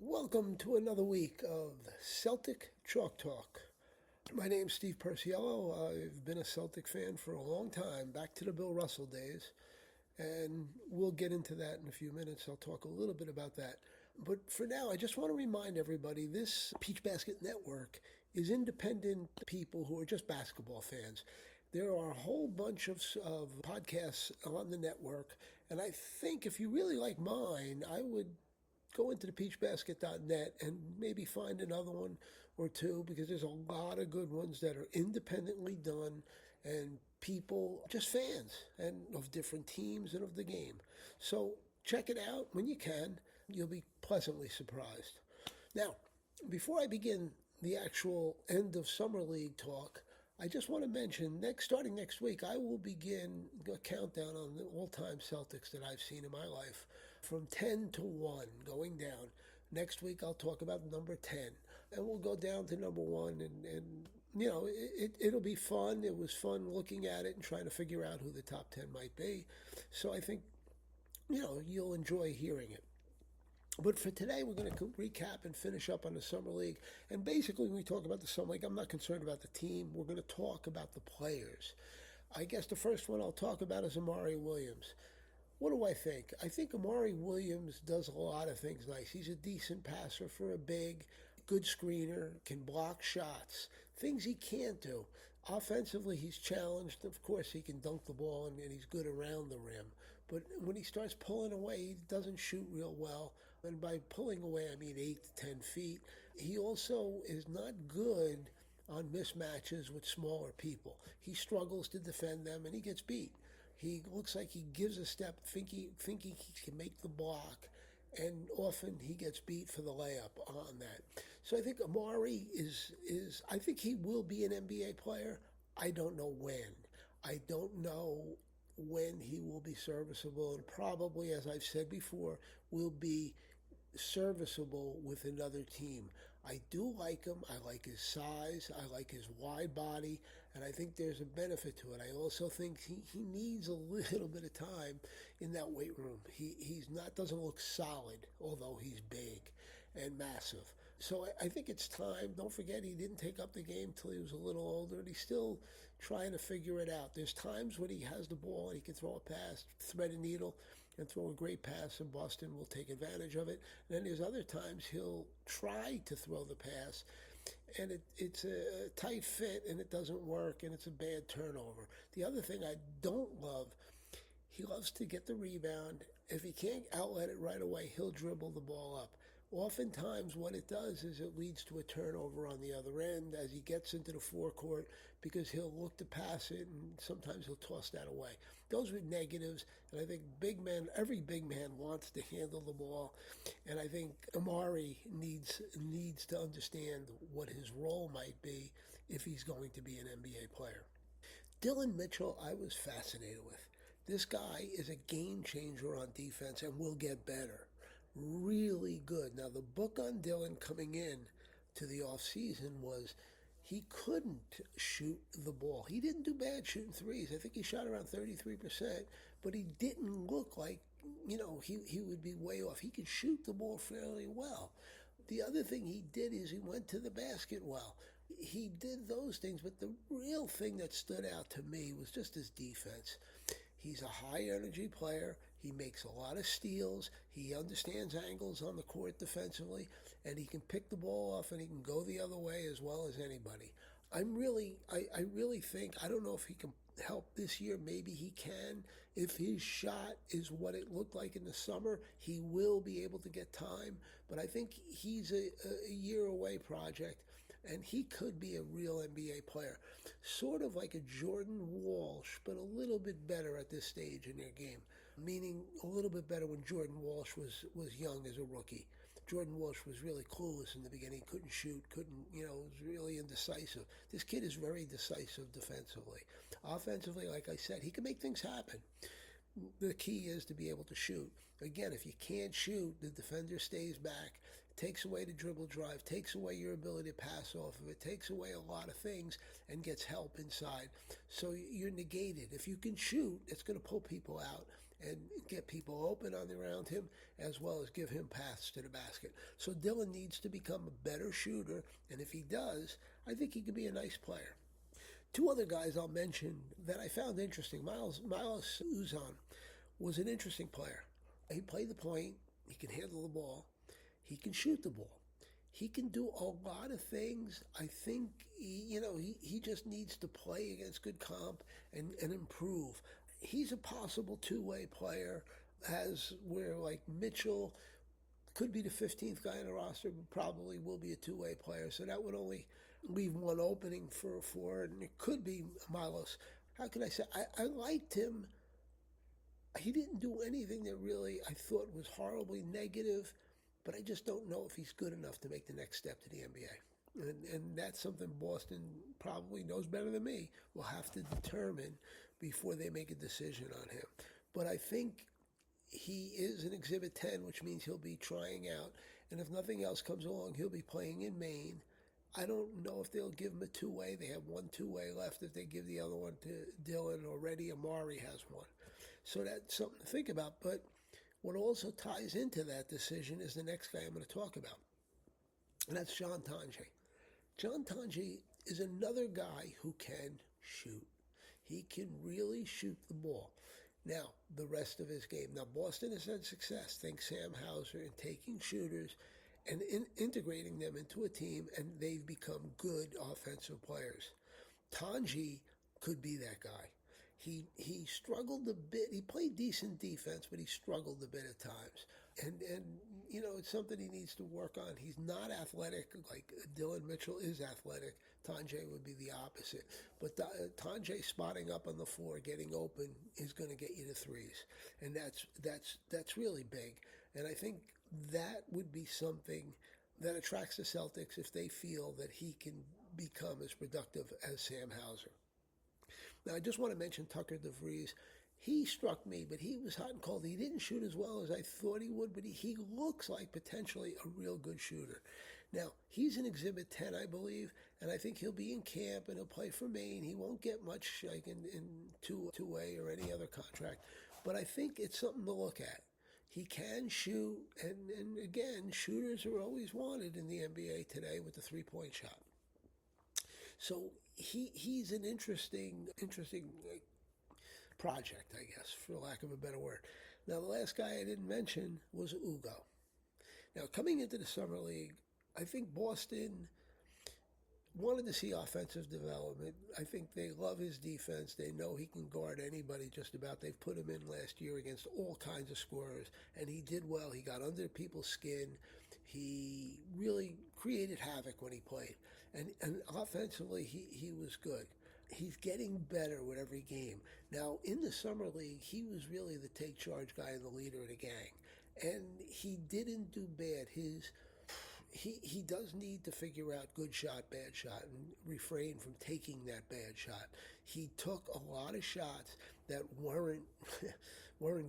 Welcome to another week of Celtic Chalk Talk. My name's Steve Perciello. I've been a Celtic fan for a long time, back to the Bill Russell days, and we'll get into that in a few minutes. I'll talk a little bit about that. But for now, I just want to remind everybody this Peach Basket Network is independent people who are just basketball fans. There are a whole bunch of podcasts on the network, and I think if you really like mine, I would go into the peachbasket.net and maybe find another one or two, because there's a lot of good ones that are independently done and people, just fans and of different teams and of the game. So check it out when you can. You'll be pleasantly surprised. Now, before I begin the actual end of Summer League talk, I just want to mention, starting next week, I will begin a countdown on the all-time Celtics that I've seen in my life, from 10 to 1, going down. Next week, I'll talk about number 10, and we'll go down to number 1, and it'll be fun. It was fun looking at it and trying to figure out who the top 10 might be. So I think, you'll enjoy hearing it. But for today, we're going to recap and finish up on the Summer League. And basically, when we talk about the Summer League, I'm not concerned about the team. We're going to talk about the players. I guess the first one I'll talk about is Amari Williams. What do I think? I think Amari Williams does a lot of things nice. He's a decent passer for a big, good screener, can block shots, things he can't do. Offensively, he's challenged. Of course, he can dunk the ball, and he's good around the rim. But when he starts pulling away, he doesn't shoot real well. And by pulling away, I mean 8 to 10 feet. He also is not good on mismatches with smaller people. He struggles to defend them, and he gets beat. He looks like he gives a step, thinking he can make the block, and often he gets beat for the layup on that. So I think Amari I think he will be an NBA player. I don't know when. I don't know when he will be serviceable, and probably, as I've said before, will be serviceable with another team. I do like him. I like his size. I like his wide body, and I think there's a benefit to it. I also think he needs a little bit of time in that weight room. He's not doesn't look solid, although he's big and massive. So I think it's time. Don't forget, he didn't take up the game till he was a little older, and he's still trying to figure it out. There's times when he has the ball and he can throw a pass, thread a needle, and throw a great pass, and Boston will take advantage of it. And then there's other times he'll try to throw the pass, and it's a tight fit, and it doesn't work, and it's a bad turnover. The other thing I don't love, he loves to get the rebound. If he can't outlet it right away, he'll dribble the ball up. Oftentimes what it does is it leads to a turnover on the other end as he gets into the forecourt, because he'll look to pass it, and sometimes he'll toss that away. Those are negatives, and I think every big man wants to handle the ball, and I think Amari needs to understand what his role might be if he's going to be an NBA player. Dillon Mitchell, I was fascinated with. This guy is a game changer on defense and will get better. Really good. Now, the book on Dillon coming in to the offseason was he couldn't shoot the ball. He didn't do bad shooting threes. I think he shot around 33%, but he didn't look like, he would be way off. He could shoot the ball fairly well. The other thing he did is he went to the basket well. He did those things, but the real thing that stood out to me was just his defense. He's a high-energy player. He makes a lot of steals. He understands angles on the court defensively, and he can pick the ball off, and he can go the other way as well as anybody. I really think, I don't know if he can help this year. Maybe he can. If his shot is what it looked like in the summer, he will be able to get time. But I think he's a year away project, and he could be a real NBA player. Sort of like a Jordan Walsh, but a little bit better at this stage in their game. Meaning a little bit better when Jordan Walsh was young as a rookie. Jordan Walsh was really clueless in the beginning, couldn't shoot, was really indecisive. This kid is very decisive defensively. Offensively, like I said, he can make things happen. The key is to be able to shoot. Again, if you can't shoot, the defender stays back, takes away the dribble drive, takes away your ability to pass off of it, takes away a lot of things, and gets help inside. So you're negated. If you can shoot, it's going to pull people out. and get people open on around him, as well as give him paths to the basket. So Dillon needs to become a better shooter, and if he does, I think he could be a nice player. Two other guys I'll mention that I found interesting. Milos Uzan was an interesting player. He played the point. He can handle the ball. He can shoot the ball. He can do a lot of things. I think, he just needs to play against good comp and improve. He's a possible two-way player, as where like Mitchell could be the 15th guy on the roster, but probably will be a two-way player. So that would only leave one opening for a forward, and it could be Milos. How can I say? I liked him. He didn't do anything that really I thought was horribly negative, but I just don't know if he's good enough to make the next step to the NBA. And that's something Boston probably knows better than me, will have to determine before they make a decision on him. But I think he is an Exhibit 10, which means he'll be trying out. And if nothing else comes along, he'll be playing in Maine. I don't know if they'll give him a two-way. They have one two-way left. If they give the other one to Dillon, already Amari has one. So that's something to think about. But what also ties into that decision is the next guy I'm going to talk about. And that's Tonje. Tonje is another guy who can shoot. He can really shoot the ball. Now, the rest of his game. Now, Boston has had success, thanks Sam Hauser, in taking shooters and integrating them into a team, and they've become good offensive players. Tonje could be that guy. He struggled a bit. He played decent defense, but he struggled a bit at times. And it's something he needs to work on. He's not athletic like Dillon Mitchell is athletic. Tonje would be the opposite. But Tonje spotting up on the floor, getting open, is going to get you to threes. And that's really big. And I think that would be something that attracts the Celtics if they feel that he can become as productive as Sam Hauser. Now, I just want to mention Tucker DeVries. He struck me, but he was hot and cold. He didn't shoot as well as I thought he would, but he looks like potentially a real good shooter. Now, he's an Exhibit 10, I believe, and I think he'll be in camp and he'll play for Maine. He won't get much like in two-way or any other contract, but I think it's something to look at. He can shoot, and again, shooters are always wanted in the NBA today with the three-point shot. So he's an interesting project, I guess, for lack of a better word. Now, the last guy I didn't mention was Hugo. Now, coming into the Summer League, I think Boston wanted to see offensive development. I think they love his defense. They know he can guard anybody just about. They've put him in last year against all kinds of scorers, and he did well. He got under people's skin. He really created havoc when he played. And offensively, he was good. He's getting better with every game. Now, in the Summer League, he was really the take-charge guy and the leader of the gang. And he didn't do bad. He does need to figure out good shot, bad shot, and refrain from taking that bad shot. He took a lot of shots that weren't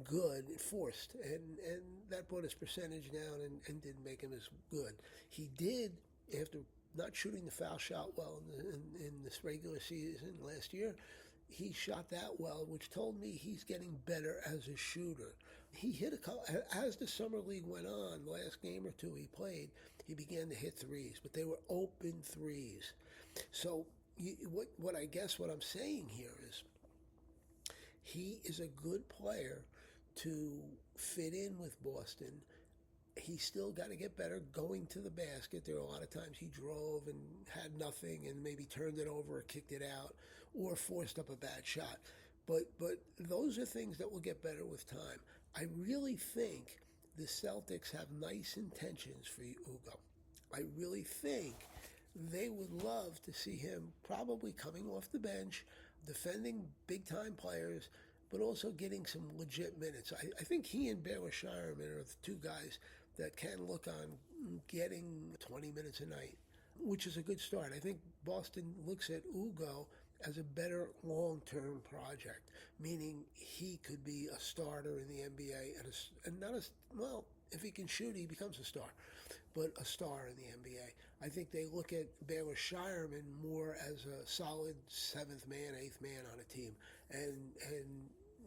good, forced, and that brought his percentage down and didn't make him as good. He did, after not shooting the foul shot well in this regular season last year, he shot that well, which told me he's getting better as a shooter. He hit a couple, as the Summer League went on, the last game or two he played, he began to hit threes, but they were open threes. So what I'm saying here is he is a good player to fit in with Boston. He's still got to get better going to the basket. There are a lot of times he drove and had nothing and maybe turned it over or kicked it out or forced up a bad shot. But those are things that will get better with time. I really think the Celtics have nice intentions for Hugo. I really think they would love to see him probably coming off the bench, defending big-time players, but also getting some legit minutes. I think he and Baylor Shireman are the two guys that can look on getting 20 minutes a night, which is a good start. I think Boston looks at Hugo as a better long-term project, meaning he could be a starter in the NBA and not if he can shoot, he becomes a star, but a star in the NBA. I think they look at Baylor Shireman more as a solid seventh man, eighth man on a team, and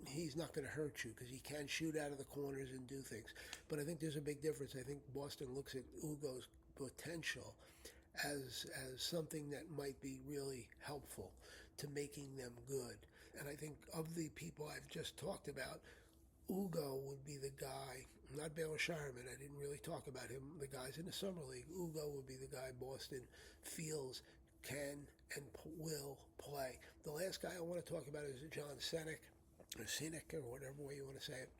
he's not going to hurt you because he can shoot out of the corners and do things. But I think there's a big difference. I think Boston looks at Ugo's potential as something that might be really helpful to making them good. And I think of the people I've just talked about, Ugo would be the guy, not Baylor Shireman. I didn't really talk about him. The guys in the Summer League, Ugo would be the guy Boston feels can and will play. The last guy I want to talk about is John Senek, or Sinek, or whatever way you want to say it.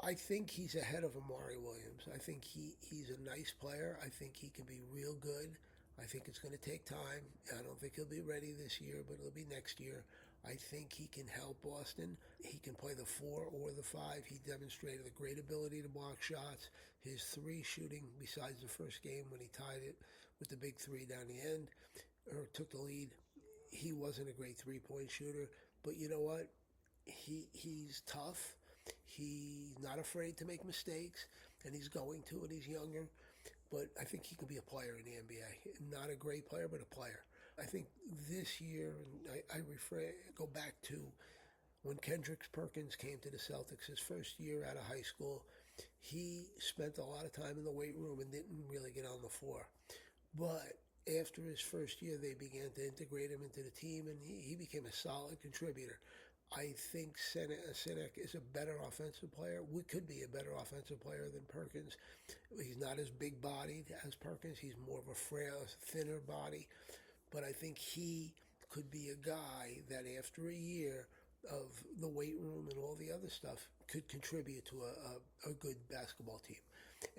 I think he's ahead of Amari Williams. I think he's a nice player. I think he can be real good. I think it's going to take time. I don't think he'll be ready this year, but it'll be next year. I think he can help Boston. He can play the 4 or the 5. He demonstrated a great ability to block shots. His 3 shooting, besides the first game when he tied it with the big 3 down the end, or took the lead, he wasn't a great 3-point shooter. But you know what? He's tough. He's not afraid to make mistakes, and he's going to, and he's younger. But I think he could be a player in the NBA. Not a great player, but a player. I think this year, and I go back to when Kendrick Perkins came to the Celtics, his first year out of high school, he spent a lot of time in the weight room and didn't really get on the floor. But after his first year, they began to integrate him into the team, and he became a solid contributor. I think Sinek is a better offensive player. We could be a better offensive player than Perkins. He's not as big-bodied as Perkins. He's more of a frail, thinner body. But I think he could be a guy that after a year of the weight room and all the other stuff could contribute to a good basketball team.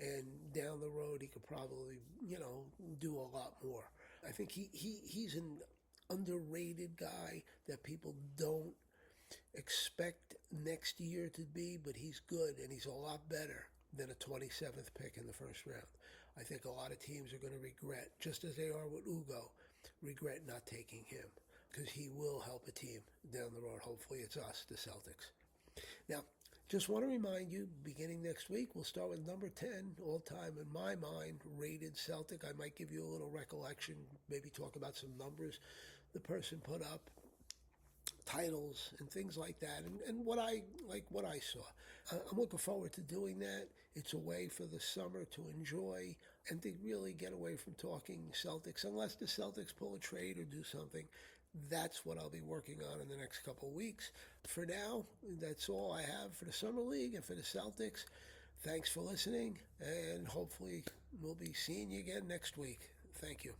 And down the road, he could probably, do a lot more. I think he's an underrated guy that people don't expect next year to be, but he's good, and he's a lot better than a 27th pick in the first round. I think a lot of teams are going to regret, just as they are with Ugo, regret not taking him, because he will help a team down the road. Hopefully it's us, the Celtics. Now, just want to remind you, beginning next week, we'll start with number 10, all-time, in my mind, rated Celtic. I might give you a little recollection, maybe talk about some numbers the person put up, titles and things like that, and what I saw. I'm looking forward to doing that. It's a way for the summer to enjoy and to really get away from talking Celtics, unless the Celtics pull a trade or do something. That's what I'll be working on in the next couple of weeks. For now, that's all I have for the Summer League and for the Celtics. Thanks for listening, and hopefully we'll be seeing you again next week. Thank you.